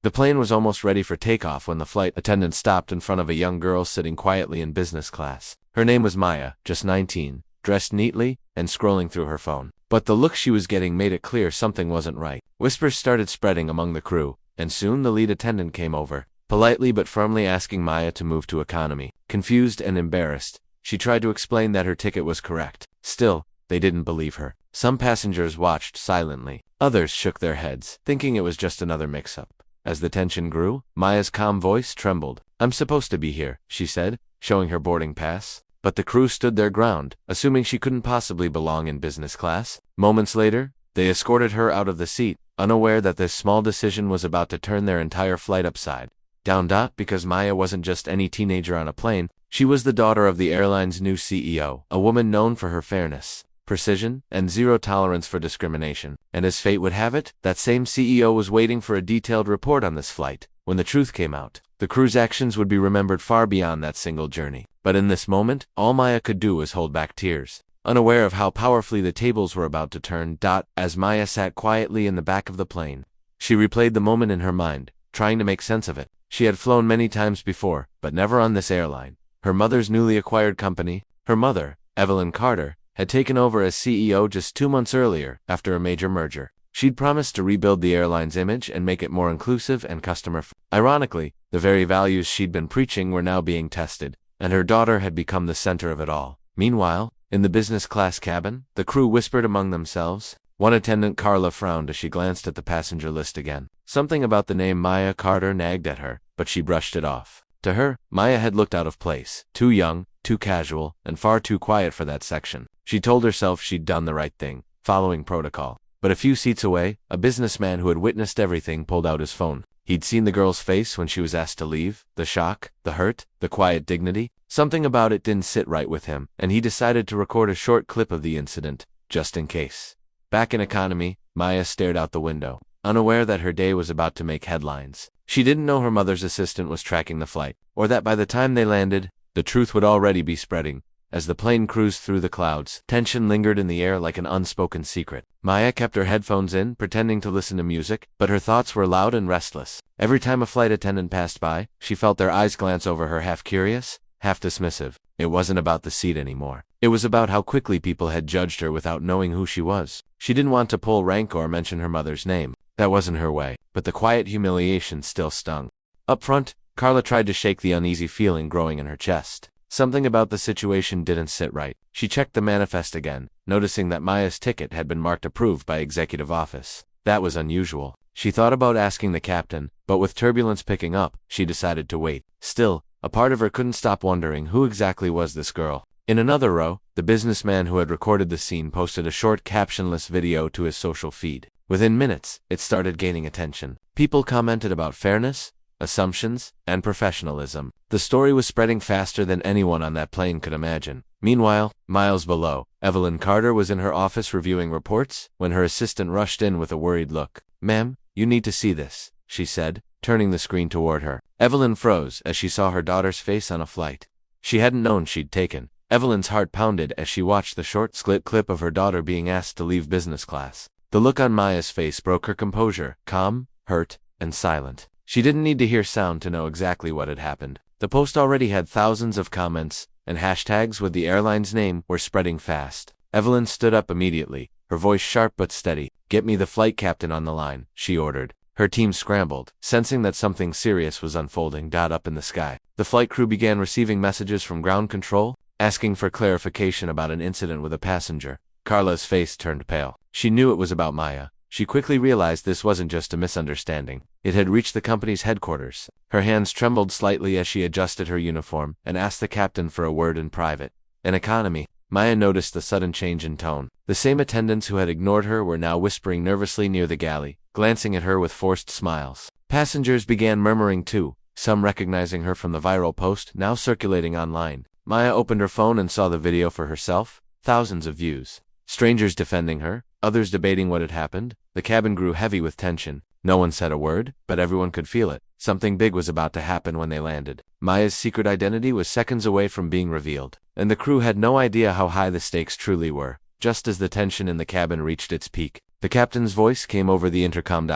The plane was almost ready for takeoff when the flight attendant stopped in front of a young girl sitting quietly in business class. Her name was Maya, just 19, dressed neatly, and scrolling through her phone. But the look she was getting made it clear something wasn't right. Whispers started spreading among the crew, and soon the lead attendant came over, politely but firmly asking Maya to move to economy. Confused and embarrassed, she tried to explain that her ticket was correct. Still, they didn't believe her. Some passengers watched silently. Others shook their heads, thinking it was just another mix-up. As the tension grew, Maya's calm voice trembled. "I'm supposed to be here," she said, showing her boarding pass. But the crew stood their ground, assuming she couldn't possibly belong in business class. Moments later, they escorted her out of the seat, unaware that this small decision was about to turn their entire flight upside down. Because Maya wasn't just any teenager on a plane, she was the daughter of the airline's new CEO, a woman known for her fairness, precision, and zero tolerance for discrimination. And as fate would have it, that same CEO was waiting for a detailed report on this flight. When the truth came out, the crew's actions would be remembered far beyond that single journey. But in this moment, all Maya could do was hold back tears, unaware of how powerfully the tables were about to turn. As Maya sat quietly in the back of the plane, she replayed the moment in her mind, trying to make sense of it. She had flown many times before, but never on this airline. Her mother's newly acquired company, her mother, Evelyn Carter, had taken over as CEO just 2 months earlier after a major merger. She'd promised to rebuild the airline's image and make it more inclusive and customer-friendly. Ironically, the very values she'd been preaching were now being tested, and her daughter had become the center of it all. Meanwhile, in the business class cabin, the crew whispered among themselves. One attendant, Carla, frowned as she glanced at the passenger list again. Something about the name Maya Carter nagged at her, but she brushed it off. To her, Maya had looked out of place, too young, too casual, and far too quiet for that section. She told herself she'd done the right thing, following protocol. But a few seats away, a businessman who had witnessed everything pulled out his phone. He'd seen the girl's face when she was asked to leave, the shock, the hurt, the quiet dignity. Something about it didn't sit right with him, and he decided to record a short clip of the incident, just in case. Back in economy, Maya stared out the window, unaware that her day was about to make headlines. She didn't know her mother's assistant was tracking the flight, or that by the time they landed, the truth would already be spreading. As the plane cruised through the clouds, tension lingered in the air like an unspoken secret. Maya kept her headphones in, pretending to listen to music, but her thoughts were loud and restless. Every time a flight attendant passed by, she felt their eyes glance over her, half curious, half dismissive. It wasn't about the seat anymore. It was about how quickly people had judged her without knowing who she was. She didn't want to pull rank or mention her mother's name. That wasn't her way, but the quiet humiliation still stung. Up front, Carla tried to shake the uneasy feeling growing in her chest. Something about the situation didn't sit right. She checked the manifest again, noticing that Maya's ticket had been marked approved by executive office. That was unusual. She thought about asking the captain, but with turbulence picking up, she decided to wait. Still, a part of her couldn't stop wondering who exactly was this girl. In another row, the businessman who had recorded the scene posted a short captionless video to his social feed. Within minutes, it started gaining attention. People commented about fairness, assumptions, and professionalism. The story was spreading faster than anyone on that plane could imagine. Meanwhile, miles below, Evelyn Carter was in her office reviewing reports when her assistant rushed in with a worried look. "Ma'am, you need to see this," she said, turning the screen toward her. Evelyn froze as she saw her daughter's face on a flight she hadn't known she'd taken. Evelyn's heart pounded as she watched the short, split clip of her daughter being asked to leave business class. The look on Maya's face broke her composure, calm, hurt, and silent. She didn't need to hear sound to know exactly what had happened. The post already had thousands of comments, and hashtags with the airline's name were spreading fast. Evelyn stood up immediately, her voice sharp but steady. "Get me the flight captain on the line," she ordered. Her team scrambled, sensing that something serious was unfolding. Up in the sky, the flight crew began receiving messages from ground control, asking for clarification about an incident with a passenger. Carla's face turned pale. She knew it was about Maya. She quickly realized this wasn't just a misunderstanding. It had reached the company's headquarters. Her hands trembled slightly as she adjusted her uniform and asked the captain for a word in private. In economy, Maya noticed the sudden change in tone. The same attendants who had ignored her were now whispering nervously near the galley, glancing at her with forced smiles. Passengers began murmuring too, some recognizing her from the viral post now circulating online. Maya opened her phone and saw the video for herself. Thousands of views. Strangers defending her, others debating what had happened. The cabin grew heavy with tension. No one said a word, but everyone could feel it. Something big was about to happen when they landed. Maya's secret identity was seconds away from being revealed, and the crew had no idea how high the stakes truly were. Just as the tension in the cabin reached its peak, the captain's voice came over the intercom.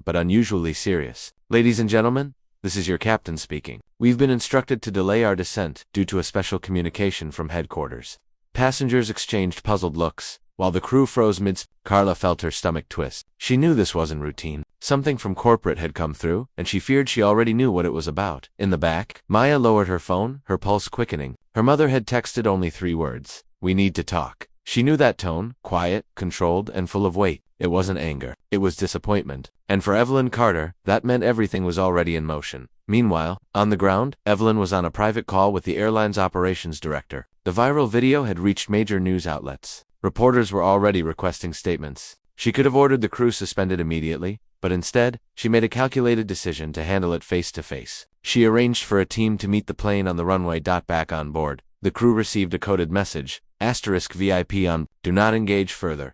But unusually serious. Ladies and gentlemen, this is your captain speaking. We've been instructed to delay our descent due to a special communication from headquarters. Passengers exchanged puzzled looks, while the crew froze mid. Carla felt her stomach twist. She knew this wasn't routine. Something from corporate had come through, and she feared she already knew what it was about. In the back, Maya lowered her phone, her pulse quickening. Her mother had texted only 3 words. "We need to talk." She knew that tone, quiet, controlled, and full of weight. It wasn't anger. It was disappointment. And for Evelyn Carter, that meant everything was already in motion. Meanwhile, on the ground, Evelyn was on a private call with the airline's operations director. The viral video had reached major news outlets. Reporters were already requesting statements. She could have ordered the crew suspended immediately, but instead, she made a calculated decision to handle it face to face. She arranged for a team to meet the plane on the runway. Back on board, the crew received a coded message, *VIP on, do not engage further.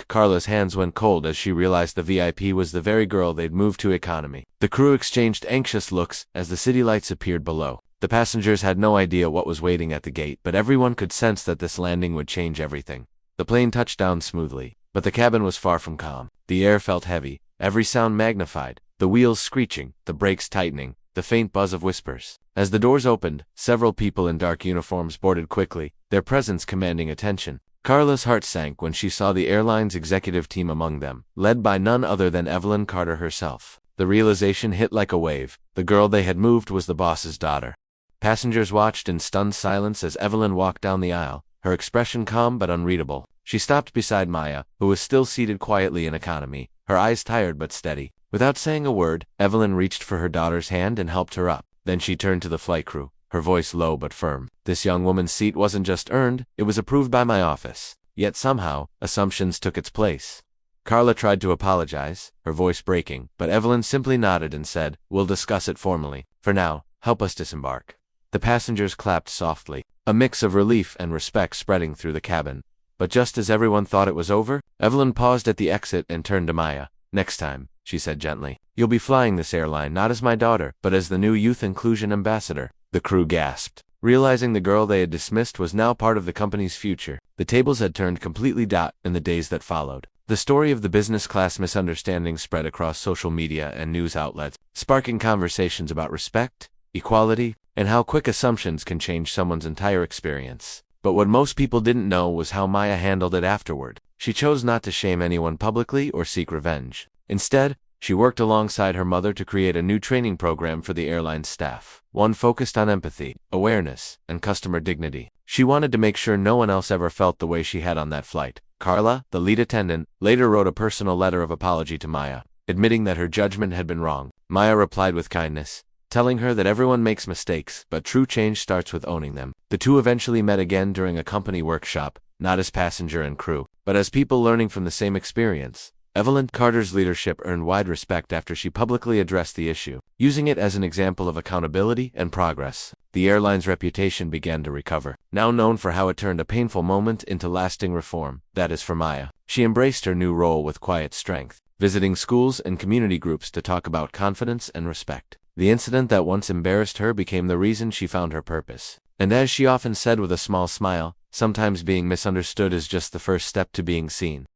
Carla's hands went cold as she realized the VIP was the very girl they'd moved to economy. The crew exchanged anxious looks as the city lights appeared below. The passengers had no idea what was waiting at the gate, but everyone could sense that this landing would change everything. The plane touched down smoothly, but the cabin was far from calm. The air felt heavy, every sound magnified, the wheels screeching, the brakes tightening, the faint buzz of whispers. As the doors opened, several people in dark uniforms boarded quickly, their presence commanding attention. Carla's heart sank when she saw the airline's executive team among them, led by none other than Evelyn Carter herself. The realization hit like a wave. The girl they had moved was the boss's daughter. Passengers watched in stunned silence as Evelyn walked down the aisle, her expression calm but unreadable. She stopped beside Maya, who was still seated quietly in economy, her eyes tired but steady. Without saying a word, Evelyn reached for her daughter's hand and helped her up. Then she turned to the flight crew, her voice low but firm. "This young woman's seat wasn't just earned, it was approved by my office." Yet somehow, assumptions took its place. Carla tried to apologize, her voice breaking, but Evelyn simply nodded and said, "We'll discuss it formally. For now, help us disembark." The passengers clapped softly, a mix of relief and respect spreading through the cabin. But just as everyone thought it was over, Evelyn paused at the exit and turned to Maya. "Next time," she said gently, "you'll be flying this airline not as my daughter, but as the new Youth Inclusion Ambassador." The crew gasped, realizing the girl they had dismissed was now part of the company's future. The tables had turned completely. In the days that followed, the story of the business class misunderstanding spread across social media and news outlets, sparking conversations about respect, equality, and how quick assumptions can change someone's entire experience. But what most people didn't know was how Maya handled it afterward. She chose not to shame anyone publicly or seek revenge. Instead, she worked alongside her mother to create a new training program for the airline's staff, one focused on empathy, awareness, and customer dignity. She wanted to make sure no one else ever felt the way she had on that flight. Carla, the lead attendant, later wrote a personal letter of apology to Maya, admitting that her judgment had been wrong. Maya replied with kindness, telling her that everyone makes mistakes, but true change starts with owning them. The two eventually met again during a company workshop, not as passenger and crew, but as people learning from the same experience. Evelyn Carter's leadership earned wide respect after she publicly addressed the issue, using it as an example of accountability and progress. The airline's reputation began to recover, now known for how it turned a painful moment into lasting reform. That is for Maya. She embraced her new role with quiet strength, visiting schools and community groups to talk about confidence and respect. The incident that once embarrassed her became the reason she found her purpose. And as she often said with a small smile, sometimes being misunderstood is just the first step to being seen.